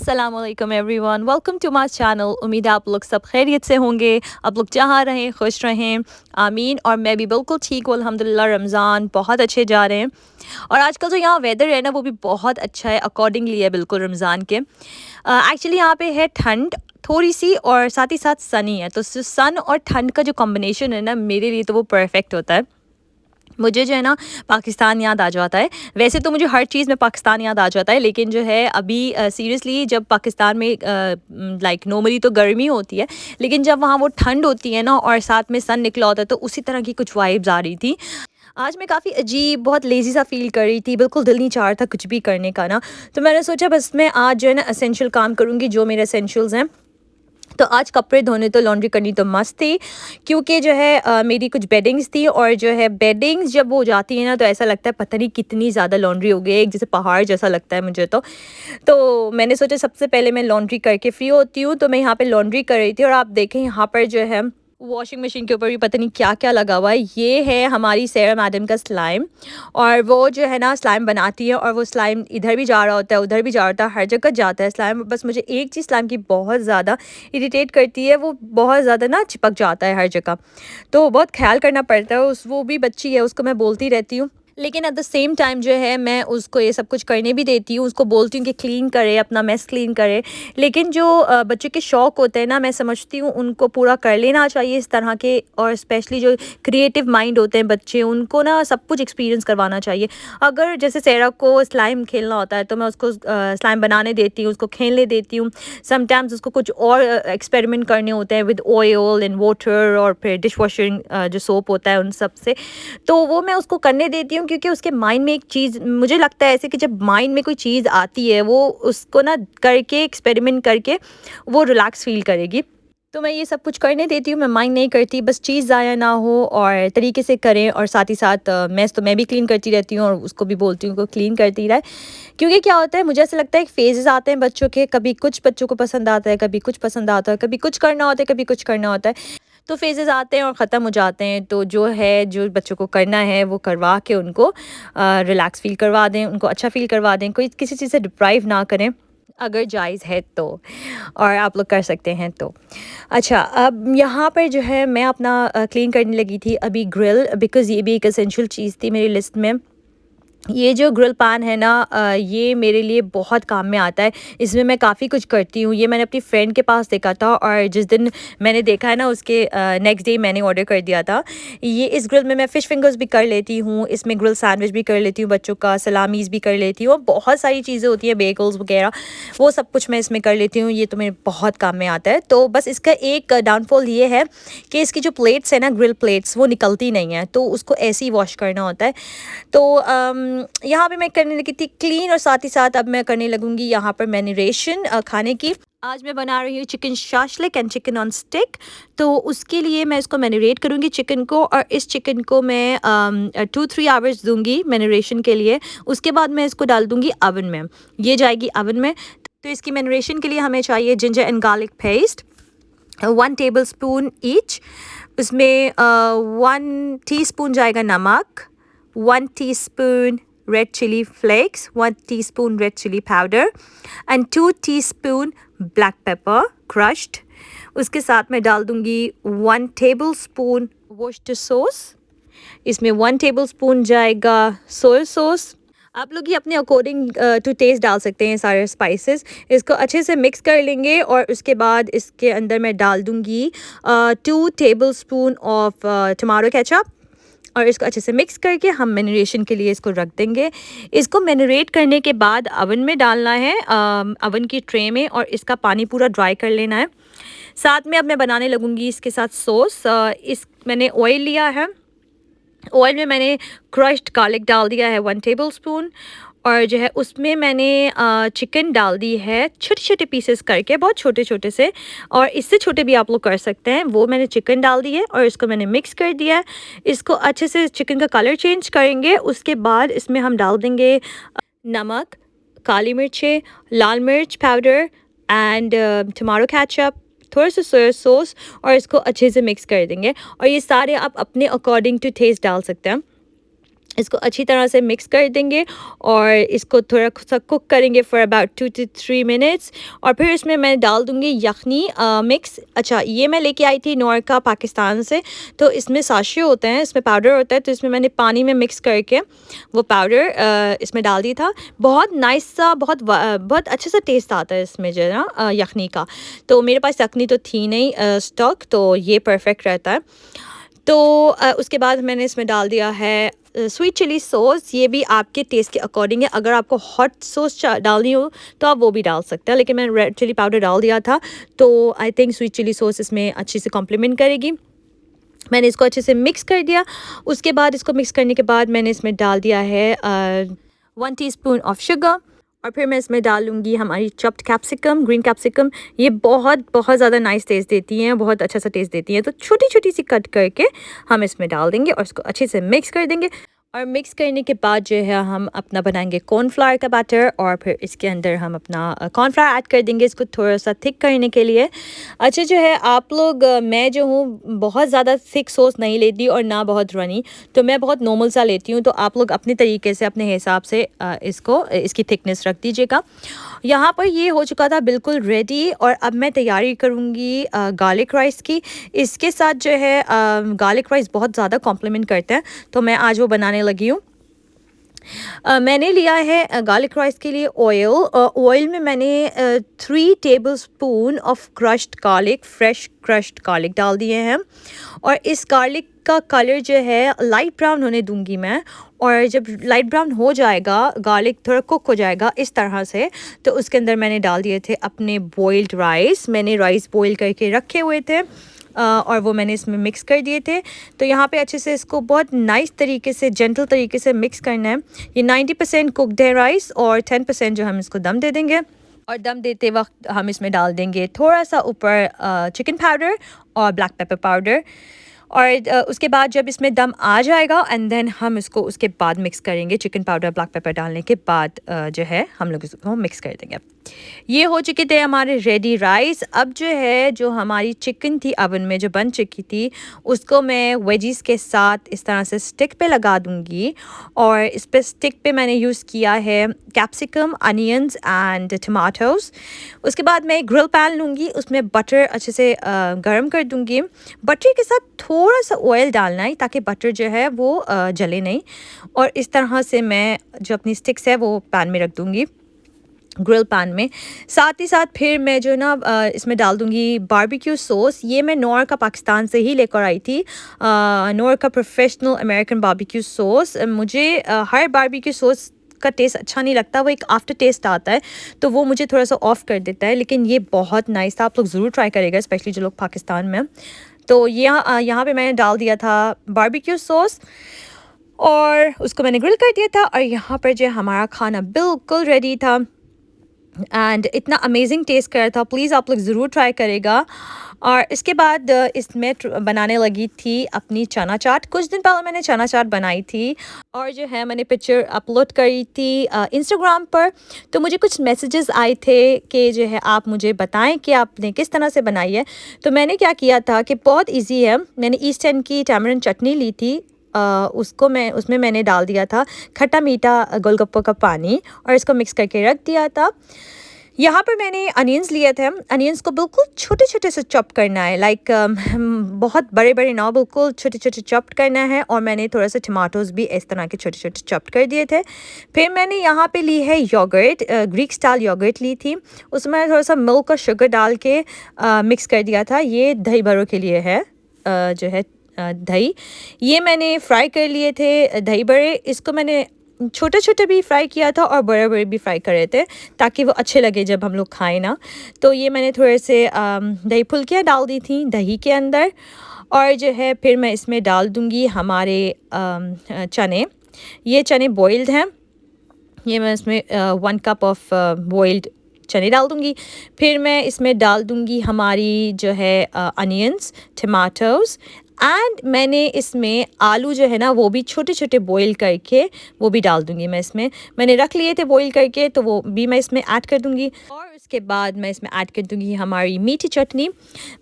अस्सलाम वालेकुम everyone, welcome to my channel. उम्मीद है आप लोग सब खैरियत से होंगे, आप लोग जहाँ रहें खुश रहें, आमीन। और मैं भी बिल्कुल ठीक हूँ अल्हम्दुलिल्लाह। रमज़ान बहुत अच्छे जा रहे हैं और आजकल जो यहाँ वेदर है ना वो भी बहुत अच्छा है, अकॉर्डिंगली है बिल्कुल रमज़ान के। एक्चुअली यहाँ पे है ठंड थोड़ी सी और साथ ही साथ सनी है, तो सन और ठंड का जो कॉम्बिनेशन है ना मेरे लिए तो वो परफेक्ट होता है। मुझे जो है ना पाकिस्तान याद आ जाता है। वैसे तो मुझे हर चीज़ में पाकिस्तान याद आ जाता है, लेकिन जो है अभी सीरियसली जब पाकिस्तान में लाइक नॉर्मली तो गर्मी होती है, लेकिन जब वहाँ वो ठंड होती है ना और साथ में सन निकला होता है तो उसी तरह की कुछ वाइब्स आ रही थी। आज मैं काफ़ी अजीब बहुत लेज़ी सा फ़ील कर रही थी, बिल्कुल दिल नहीं चाह रहा था कुछ भी करने का ना। तो मैंने सोचा बस मैं आज जो है ना एसेंशियल काम करूँगी, जो मेरे एसेंशियल्स हैं। तो आज कपड़े धोने तो लॉन्ड्री करनी तो मस्त थी, क्योंकि जो है मेरी कुछ बेडिंग्स थी और जो है बेडिंग्स जब हो जाती है ना तो ऐसा लगता है पता नहीं कितनी ज़्यादा लॉन्ड्री हो गई है, एक जैसे पहाड़ जैसा लगता है मुझे तो मैंने सोचा सबसे पहले मैं लॉन्ड्री करके फ्री होती हूँ। तो मैं यहाँ पे लॉन्ड्री कर रही थी और आप देखें यहाँ पर जो है वॉशिंग मशीन के ऊपर भी पता नहीं क्या क्या लगा हुआ है। ये है हमारी सैरा मैडम का स्लाइम, और वो जो है ना स्लाइम बनाती है और वो स्लाइम इधर भी जा रहा होता है उधर भी जा रहा होता है, हर जगह जाता है स्लाइम। बस मुझे एक चीज़ स्लाइम की बहुत ज़्यादा इरिटेट करती है, वो बहुत ज़्यादा ना चिपक जाता है हर जगह, तो बहुत ख्याल करना पड़ता है। वो भी बच्ची है, उसको मैं बोलती रहती हूँ, लेकिन एट द सेम टाइम जो है मैं उसको ये सब कुछ करने भी देती हूँ, उसको बोलती हूँ कि क्लीन करे, अपना मेस क्लीन करे। लेकिन जो बच्चों के शौक़ होते हैं ना, मैं समझती हूँ उनको पूरा कर लेना चाहिए इस तरह के, और स्पेशली जो क्रिएटिव माइंड होते हैं बच्चे, उनको ना सब कुछ एक्सपीरियंस करवाना चाहिए। अगर जैसे सैरा को स्लाइम खेलना होता है तो मैं उसको स्लाइम बनाने देती हूँ, उसको खेलने देती हूँ। समटाइम्स उसको कुछ और एक्सपेरिमेंट करने होते हैं विद ऑयल एंड वाटर, और फिर डिश वॉशिंग जो सोप होता है उन सब से, तो वो मैं उसको करने देती हूँ। क्योंकि उसके माइंड में एक चीज़ मुझे लगता है ऐसे कि जब माइंड में कोई चीज़ आती है वो उसको ना करके एक्सपेरिमेंट करके वो रिलैक्स फील करेगी। तो मैं ये सब कुछ करने देती हूँ, मैं माइंड नहीं करती, बस चीज़ ज़ाया ना हो और तरीके से करें। और साथ ही साथ मैस तो मैं भी क्लीन करती रहती हूँ और उसको भी बोलती हूँ को क्लीन करती रहे। क्योंकि क्या होता है, मुझे ऐसा लगता है कि फेजेस आते हैं बच्चों के, कभी कुछ बच्चों को पसंद आता है, कभी कुछ पसंद आता है, कभी कुछ करना होता है, कभी कुछ करना होता है। तो फेजेस आते हैं और ख़त्म हो जाते हैं, तो जो है जो बच्चों को करना है वो करवा के उनको रिलैक्स फ़ील करवा दें, उनको अच्छा फ़ील करवा दें, कोई किसी चीज़ से डिप्राइव ना करें अगर जायज़ है तो, और आप लोग कर सकते हैं तो। अच्छा, अब यहाँ पर जो है मैं अपना क्लीन करने लगी थी अभी ग्रिल, बिकॉज़ ये भी एक एसेंशियल चीज़ थी मेरी लिस्ट में। ये जो ग्रिल पैन है ना ये मेरे लिए बहुत काम में आता है, इसमें मैं काफ़ी कुछ करती हूँ। ये मैंने अपनी फ्रेंड के पास देखा था और जिस दिन मैंने देखा है ना उसके नेक्स्ट डे मैंने ऑर्डर कर दिया था। ये इस ग्रिल में मैं फ़िश फिंगर्स भी कर लेती हूँ, इसमें ग्रिल सैंडविच भी कर लेती हूँ, बच्चों का सलामीज़ भी कर लेती हूँ, और बहुत सारी चीज़ें होती हैं बेगल्स वगैरह, वो सब कुछ मैं इसमें कर लेती हूँ। ये तो मेरे बहुत काम में आता है। तो बस इसका एक डाउनफॉल ये है कि इसकी जो प्लेट्स है ना, ग्रिल प्लेट्स, वो निकलती नहीं है, तो उसको ऐसे ही वॉश करना होता है। तो यहाँ पे मैं करने लगी थी क्लीन, और साथ ही साथ अब मैं करने लगूंगी यहाँ पर मैरिनेशन खाने की। आज मैं बना रही हूँ chicken shashlik and chicken on stick. तो उसके लिए मैं इसको मैरिनेट करूँगी चिकन को, और इस चिकन को मैं 2-3 आवर्स दूंगी मैरिनेशन के लिए। उसके बाद मैं इसको डाल दूंगी अवन में, ये जाएगी अवन में। तो इसकी मैरिनेशन के लिए हमें चाहिए ginger and garlic paste 1 table spoon each. उसमें 1 टीस्पून जाएगा नमक, 1 teaspoon red chili flakes, 1 teaspoon red chili powder and 2 teaspoon black pepper crushed। उसके साथ मैं डाल दूंगी 1 tablespoon worcestershire sauce। इसमें 1 tablespoon जाएगा सोया सॉस। आप लोग ये अपने अकॉर्डिंग टू टेस्ट डाल सकते हैं सारे स्पाइसेस। इसको अच्छे से मिक्स कर लेंगे और उसके बाद इसके अंदर मैं डाल दूंगी 2 tablespoon ऑफ टमाटो केचप, और इसको अच्छे से मिक्स करके हम मैरिनेशन के लिए इसको रख देंगे। इसको मैरिनेट करने के बाद अवन में डालना है, अवन की ट्रे में, और इसका पानी पूरा ड्राई कर लेना है। साथ में अब मैं बनाने लगूंगी इसके साथ सॉस। इस मैंने ऑयल लिया है, ऑयल में मैंने क्रश्ड गार्लिक डाल दिया है 1 टेबलस्पून, और जो है उसमें मैंने चिकन डाल दी है छोटे छोटे पीसेस करके, बहुत छोटे छोटे से, और इससे छोटे भी आप लोग कर सकते हैं। वो मैंने चिकन डाल दी है और इसको मैंने मिक्स कर दिया है। इसको अच्छे से चिकन का कलर चेंज करेंगे। उसके बाद इसमें हम डाल देंगे नमक, काली मिर्चें, लाल मिर्च पाउडर एंड टमाटो केचप, थोड़ा सा सोया सॉस, और इसको अच्छे से मिक्स कर देंगे। और ये सारे आप अपने अकॉर्डिंग टू टेस्ट डाल सकते हैं। इसको अच्छी तरह से मिक्स कर देंगे और इसको थोड़ा सा कुक करेंगे फॉर अबाउट 2 to 3 मिनट्स। और फिर इसमें मैं डाल दूँगी यखनी मिक्स। अच्छा, ये मैं लेके आई थी नोरका पाकिस्तान से, तो इसमें साशे होते हैं, इसमें पाउडर होता है, तो इसमें मैंने पानी में मिक्स करके वो पाउडर इसमें डाल दिया था। बहुत नाइस सा, बहुत अच्छा सा टेस्ट आता है इसमें जो है ना यखनी का। तो मेरे पास यखनी तो थी नहीं स्टॉक, तो ये परफेक्ट रहता है। तो उसके बाद मैंने इसमें डाल दिया है स्वीट चिली सॉस। ये भी आपके टेस्ट के अकॉर्डिंग है, अगर आपको हॉट सॉस डालनी हो तो आप वो भी डाल सकते हैं, लेकिन मैंने रेड चिली पाउडर डाल दिया था, तो I think sweet chilli sauce इसमें अच्छे से कॉम्प्लीमेंट करेगी। मैंने इसको अच्छे से मिक्स कर दिया। उसके बाद इसको मिक्स करने के बाद मैंने इसमें डाल दिया है 1 टीस्पून ऑफ शुगर, और फिर मैं इसमें डालूँगी हमारी चॉप्ड कैप्सिकम, ग्रीन कैप्सिकम। ये बहुत बहुत ज़्यादा नाइस टेस्ट देती हैं, बहुत अच्छा सा टेस्ट देती हैं। तो छोटी छोटी सी कट करके हम इसमें डाल देंगे और इसको अच्छे से मिक्स कर देंगे। और मिक्स करने के बाद जो है हम अपना बनाएंगे कॉर्नफ्लावर का बैटर, और फिर इसके अंदर हम अपना कॉर्नफ्लावर ऐड कर देंगे इसको थोड़ा सा थिक करने के लिए। अच्छा जो है आप लोग, मैं जो हूँ बहुत ज़्यादा थिक सॉस नहीं लेती और ना बहुत रनी, तो मैं बहुत नॉर्मल सा लेती हूँ। तो आप लोग अपने तरीके से, अपने हिसाब से इसकी थिकनेस रख दीजिएगा। यहाँ पर ये हो चुका था बिल्कुल रेडी, और अब मैं तैयारी करूँगी गार्लिक राइस की। इसके साथ जो है गार्लिक राइस बहुत ज़्यादा कॉम्प्लीमेंट करते हैं, तो मैं आज वो बनाने लगी हूँ। मैंने लिया है गार्लिक राइस के लिए ऑयल। ऑयल में मैंने 3 tablespoon of crushed garlic, fresh crushed garlic डाल दिए हैं। और इस गार्लिक का कलर जो है लाइट ब्राउन होने दूंगी मैं, और जब लाइट ब्राउन हो जाएगा, गार्लिक थोड़ा कुक हो जाएगा इस तरह से, तो उसके अंदर मैंने डाल दिए थे अपने बॉइल्ड राइस। मैंने राइस बॉईल करके रखे हुए थे और वो मैंने इसमें मिक्स कर दिए थे। तो यहाँ पे अच्छे से इसको बहुत नाइस तरीके से, जेंटल तरीके से मिक्स करना है। ये 90% कुकड है राइस, और 10% जो हम इसको दम दे देंगे। और दम देते वक्त हम इसमें डाल देंगे थोड़ा सा ऊपर चिकन पाउडर और ब्लैक पेपर पाउडर। और उसके बाद जब इसमें दम आ जाएगा, एंड देन हम इसको उसके बाद मिक्स करेंगे। चिकन पाउडर, ब्लैक पेपर डालने के बाद जो है हम लोग इसको मिक्स कर देंगे। ये हो चुके थे हमारे रेडी राइस। अब जो है, जो हमारी चिकन थी ओवन में जो बन चुकी थी, उसको मैं वेजीज के साथ इस तरह से स्टिक पे लगा दूंगी। और इस पे स्टिक पे मैंने यूज़ किया है कैप्सिकम, अनियंस एंड टमाटोज़। उसके बाद मैं ग्रिल पैन लूँगी, उसमें बटर अच्छे से गर्म कर दूँगी। बटर के साथ थोड़ा सा ऑयल डालना है ताकि बटर जो है वो जले नहीं। और इस तरह से मैं जो अपनी स्टिक्स है वो पैन में रख दूँगी, ग्रिल पैन में। साथ ही साथ फिर मैं जो ना इसमें डाल दूँगी बारबेक्यू सॉस। ये मैं नॉर का पाकिस्तान से ही लेकर आई थी, नॉर का प्रोफेशनल अमेरिकन बारबेक्यू सॉस। मुझे हर बारबेक्यू सॉस का टेस्ट अच्छा नहीं लगता, वो एक आफ्टर टेस्ट आता है, तो वो मुझे थोड़ा सा ऑफ कर देता है। लेकिन ये बहुत नाइस था, आप लोग ज़रूर ट्राई करेगा, स्पेशली जो लोग पाकिस्तान में। तो यहाँ पे मैंने डाल दिया था बारबेक्यू सॉस, और उसको मैंने ग्रिल कर दिया था। और यहाँ पर जो हमारा खाना बिल्कुल रेडी था, एंड इतना अमेजिंग टेस्ट कर रहा था। प्लीज़ आप लोग ज़रूर ट्राई करेगा। और इसके बाद इसमें बनाने लगी थी अपनी चना चाट। कुछ दिन पहले मैंने चना चाट बनाई थी, और जो है मैंने पिक्चर अपलोड करी थी इंस्टाग्राम पर। तो मुझे कुछ मैसेजेस आए थे कि जो है आप मुझे बताएं कि आपने किस तरह से बनाई है। तो मैंने क्या किया था कि बहुत इजी है। मैंने ईस्ट एंड की टैमरिंड चटनी ली थी, उसमें मैंने डाल दिया था खट्टा मीठा गोलगप्पों का पानी, और इसको मिक्स करके रख दिया था। यहाँ पर मैंने अनियंस लिए थे। अनियंस को बिल्कुल छोटे छोटे से चॉप करना है, लाइक बहुत बड़े बड़े ना, बिल्कुल छोटे छोटे चॉप करना है। और मैंने थोड़ा सा टमाटोज़ भी इस तरह के छोटे छोटे चॉप कर दिए थे। फिर मैंने यहाँ पे ली है योगर्ट, ग्रीक स्टाइल योगर्ट ली थी। उसमें थोड़ा सा मिल्क और शुगर डाल के मिक्स कर दिया था। ये दही भरों के लिए है, जो है दही। ये मैंने फ्राई कर लिए थे दही बड़े। इसको मैंने छोटे छोटे भी फ्राई किया था और बड़े बड़े भी फ्राई करे थे, ताकि वो अच्छे लगे जब हम लोग खाएं ना। तो ये मैंने थोड़े से दही फुल्कियाँ डाल दी थी दही के अंदर। और जो है फिर मैं इसमें डाल दूँगी हमारे चने। ये चने बॉइल्ड हैं, ये मैं इसमें 1 कप ऑफ बॉइल्ड चने डाल दूँगी। फिर मैं इसमें डाल दूँगी हमारी जो है अनियंस, टमाटोज़, एंड मैंने इसमें आलू जो है ना वो भी छोटे छोटे बॉईल करके वो भी डाल दूँगी मैं इसमें। मैंने रख लिए थे बॉईल करके, तो वो भी मैं इसमें ऐड कर दूँगी। और उसके बाद मैं इसमें ऐड कर दूँगी हमारी मीठी चटनी।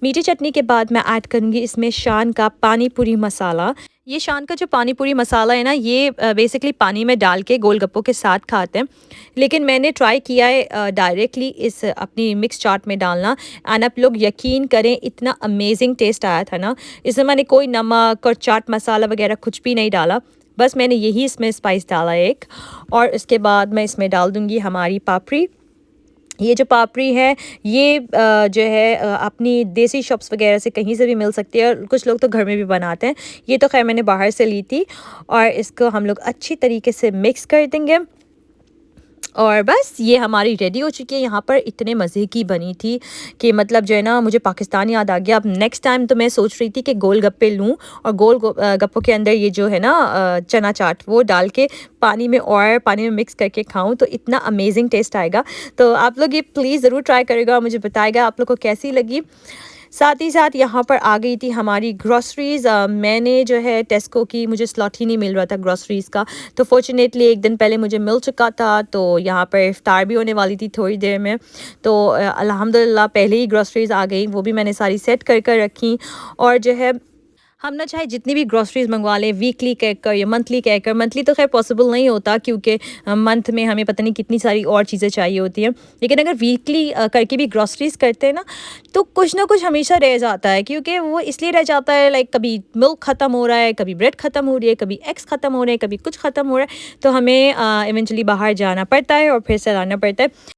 मीठी चटनी के बाद मैं ऐड करूँगी इसमें शान का पानी पूरी मसाला। ये शान का जो पानी पूरी मसाला है ना, ये बेसिकली पानी में डाल के गोलगप्पों के साथ खाते हैं, लेकिन मैंने ट्राई किया है डायरेक्टली इस अपनी मिक्स चाट में डालना। एंड आप लोग यकीन करें, इतना अमेजिंग टेस्ट आया था ना। इसमें मैंने कोई नमक और चाट मसाला वगैरह कुछ भी नहीं डाला, बस मैंने यही इसमें स्पाइस डाला एक। और इसके बाद मैं इसमें डाल दूँगी हमारी पापड़ी। ये जो पापड़ी है, ये जो है अपनी देसी शॉप्स वगैरह से कहीं से भी मिल सकती है, और कुछ लोग तो घर में भी बनाते हैं। ये तो खैर मैंने बाहर से ली थी। और इसको हम लोग अच्छी तरीके से मिक्स कर देंगे, और बस ये हमारी रेडी हो चुकी है। यहाँ पर इतने मज़े की बनी थी कि मतलब जो है ना, मुझे पाकिस्तान याद आ गया। अब नेक्स्ट टाइम तो मैं सोच रही थी कि गोलगप्पे लूँ और गप्पों के अंदर ये जो है ना चना चाट वो डाल के पानी में मिक्स करके खाऊं, तो इतना अमेजिंग टेस्ट आएगा। तो आप लोग ये प्लीज़ ज़रूर ट्राई करेगा और मुझे बताएगा आप लोग को कैसी लगी। साथ ही साथ यहाँ पर आ गई थी हमारी ग्रॉसरीज़। मैंने जो है टेस्को की, मुझे स्लॉट ही नहीं मिल रहा था ग्रॉसरीज़ का, तो फॉर्चुनेटली एक दिन पहले मुझे मिल चुका था। तो यहाँ पर इफ्तार भी होने वाली थी थोड़ी देर में, तो अल्हम्दुलिल्लाह पहले ही ग्रॉसरीज़ आ गई, वो भी मैंने सारी सेट कर कर रखी। और जो है हम ना चाहे जितनी भी ग्रॉसरीज़ मंगवा लें, वीकली कहकर या मंथली कहकर, मंथली तो खैर पॉसिबल नहीं होता क्योंकि मंथ में हमें पता नहीं कितनी सारी और चीज़ें चाहिए होती हैं, लेकिन अगर वीकली करके भी ग्रॉसरीज़ करते हैं ना, तो कुछ ना कुछ हमेशा रह जाता है। क्योंकि वो इसलिए रह जाता है, लाइक कभी मिल्क ख़त्म हो रहा है, कभी ब्रेड ख़त्म हो रही है, कभी एग्स ख़त्म हो रहे हैं, कभी कुछ ख़त्म हो रहा है, तो हमें इवेंचुअली बाहर जाना पड़ता है और फिर से लाना पड़ता है।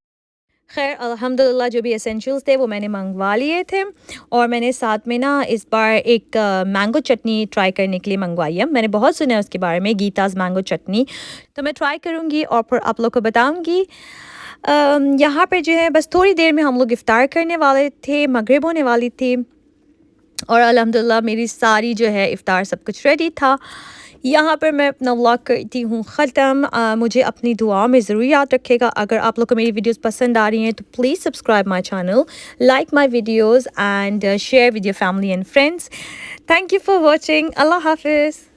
खैर अल्हम्दुलिल्लाह जो भी एसेंशियल्स थे वो मैंने मंगवा लिए थे। और मैंने साथ में ना इस बार एक मैंगो चटनी ट्राई करने के लिए मंगवाई है। मैंने बहुत सुना है उसके बारे में, गीताज़ मैंगो चटनी, तो मैं ट्राई करूँगी और फिर आप लोग को बताऊँगी। यहाँ पे जो है बस थोड़ी देर में हम लोग इफ़्तार करने वाले थे, मगरिब होने वाली थी, और अल्हम्दुलिल्लाह मेरी सारी जो है इफ़्तार सब कुछ रेडी था। यहाँ पर मैं अपना व्लॉग करती हूँ ख़त्म। मुझे अपनी दुआ में ज़रूर याद रखेगा। अगर आप लोग को मेरी वीडियोस पसंद आ रही हैं तो please subscribe my channel, like my videos and share with your family and friends. Thank you for watching. अल्लाह हाफिज़।